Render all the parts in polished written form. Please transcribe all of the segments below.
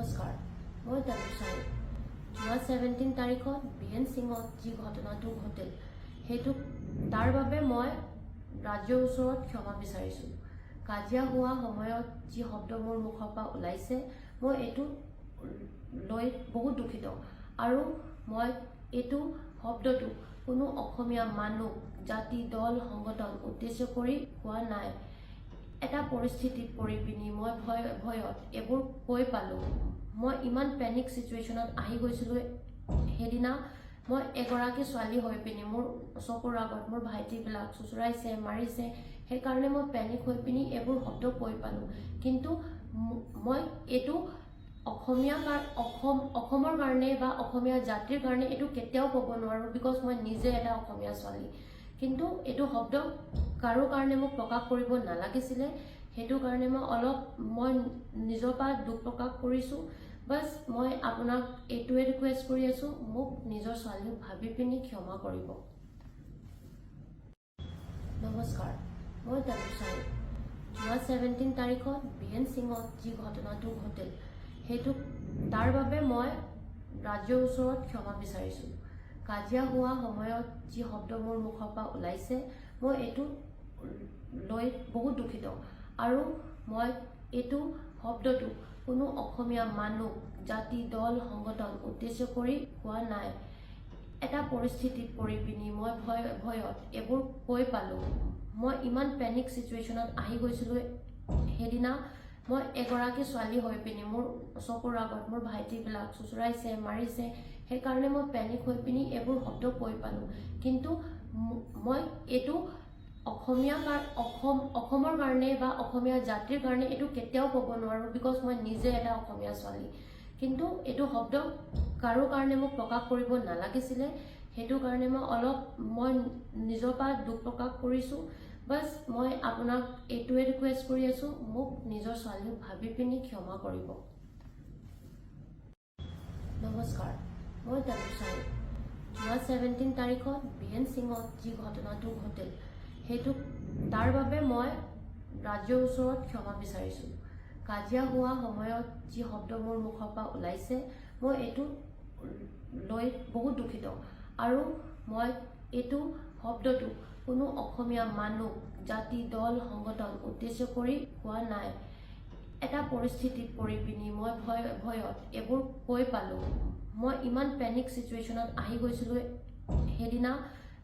নমস্কাৰ, মই তানুচাই। যোৱা 17 তাৰিখত BN সিঙত যি ঘটনাটো ঘটিল সেইটো তাৰ বাবে মই ৰাজ্যৰ ওচৰত ক্ষমা বিচাৰিছোঁ। কাজিয়া হোৱা সময়ত যি শব্দ মোৰ মুখৰ পৰা ওলাইছে মই এইটো লৈ বহুত দুখিত আৰু মই এইটো শব্দটো কোনো অসমীয়া মানুহ জাতি দল সংগঠন উদ্দেশ্য কৰি কোৱা নাই। এটা পৰিস্থিতিত পৰি পিনি মই ভয়ত এইবোৰ কৈ পালোঁ। মই ইমান পেনিক চিটুৱেশ্যনত আহি গৈছিলোঁ। সেইদিনা মই এগৰাকী ছোৱালী হৈ পিনি মোৰ চকুৰ আগত মোৰ ভাইটিবিলাক চুচুৰাইছে মাৰিছে, সেইকাৰণে মই পেনিক হৈ পিনি এইবোৰ শব্দ কৈ পালোঁ। কিন্তু মই এইটো অসমৰ কাৰণে বা অসমীয়া জাতিৰ কাৰণে এইটো কেতিয়াও ক'ব নোৱাৰোঁ, বিকজ মই নিজে এটা অসমীয়া ছোৱালী। কিন্তু এইটো শব্দ কাৰো কাৰণে মোক প্ৰকাশ কৰিব নালাগিছিলে, সেইটো কাৰণে মই নিজৰ পৰা দুখ প্ৰকাশ কৰিছোঁ। বাছ মই আপোনাক এইটোৱে ৰিকুৱেষ্ট কৰি আছোঁ, মোক নিজৰ ছোৱালী ভাবি পিনি ক্ষমা কৰিব। নমস্কাৰ, মই তানুচাই। যোৱা 17 তাৰিখত BN সিঙত যি ঘটনাটো ঘটিল সেইটো তাৰ বাবে মই ৰাজ্যৰ ওচৰত ক্ষমা বিচাৰিছোঁ। কাজিয়া হোৱা সময়ত যি শব্দ মোৰ মুখৰ পৰা ওলাইছে মই এইটো লৈ বহুত দুখিত আৰু মই এইটো শব্দটো কোনো অসমীয়া মানুহ জাতি দল সংগঠন উদ্দেশ্য কৰি কোৱা নাই। এটা পৰিস্থিতিত পৰি পিনি মই ভয়ত এইবোৰ কৈ পালোঁ। মই ইমান পেনিক চিটুৱেশ্যনত আহি গৈছিলোঁ। সেইদিনা মই এগৰাকী ছোৱালী হৈ পিনি মোৰ চকুৰ আগত মোৰ ভাইটিবিলাক চুচুৰাইছে মাৰিছে, সেইকাৰণে মই পেনিক হৈ পিনি এইবোৰ শব্দ কৈ পালোঁ। কিন্তু মই এইটো অসমৰ কাৰণে বা অসমীয়া জাতিৰ কাৰণে এইটো কেতিয়াও ক'ব নোৱাৰোঁ, বিকজ মই নিজে এটা অসমীয়া ছোৱালী। কিন্তু এইটো শব্দ কাৰো কাৰণে মোক প্ৰকাশ কৰিব নালাগিছিলে, সেইটো কাৰণে মই নিজৰ পৰা দুখ প্ৰকাশ কৰিছোঁ। বাছ মই আপোনাক এইটোৱে ৰিকুৱেষ্ট কৰি আছোঁ, মোক নিজৰ ছোৱালী ভাবি পিনি ক্ষমা কৰিব। নমস্কাৰ, মই তানুচাই। যোৱা 17 তাৰিখত BN সিঙত যি ঘটনাটো ঘটিল সেইটো তাৰ বাবে মই ৰাজ্যৰ ওচৰত ক্ষমা বিচাৰিছোঁ। কাজিয়া হোৱা সময়ত যি শব্দ মোৰ মুখৰ পৰা ওলাইছে মই এইটো লৈ বহুত দুখিত আৰু মই এইটো শব্দটো কোনো অসমীয়া মানুহ জাতি দল সংগঠন উদ্দেশ্য কৰি কোৱা নাই। এটা পৰিস্থিতিত পৰি পিনি মই ভয়ত এইবোৰ কৈ পালোঁ। মই ইমান পেনিক চিটুৱেশ্যনত আহি গৈছিলোঁ। সেইদিনা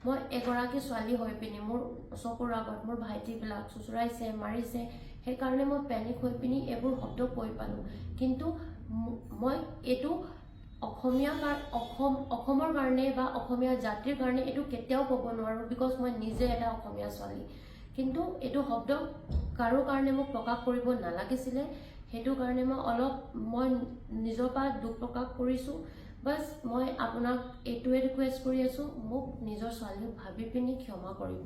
মই এগৰাকী ছোৱালী হৈ পিনি মোৰ চকুৰ আগত মোৰ ভাইটিবিলাক চুচুৰাইছে মাৰিছে, সেইকাৰণে মই পেনিক হৈ পিনি এইবোৰ শব্দ কৈ পালোঁ। কিন্তু মই এইটো অসমৰ কাৰণে বা অসমীয়া জাতিৰ কাৰণে এইটো কেতিয়াও ক'ব নোৱাৰোঁ, বিকজ মই নিজে এটা অসমীয়া ছোৱালী। কিন্তু এইটো শব্দ কাৰো কাৰণে মোক প্ৰকাশ কৰিব নালাগিছিলে, সেইটো কাৰণে মই নিজৰ পৰা দুখ প্ৰকাশ কৰিছোঁ। বাছ মই আপোনাক এইটোৱে ৰিকুৱেষ্ট কৰি আছোঁ, মোক নিজৰ ছোৱালী ভাবি পিনি ক্ষমা কৰিব।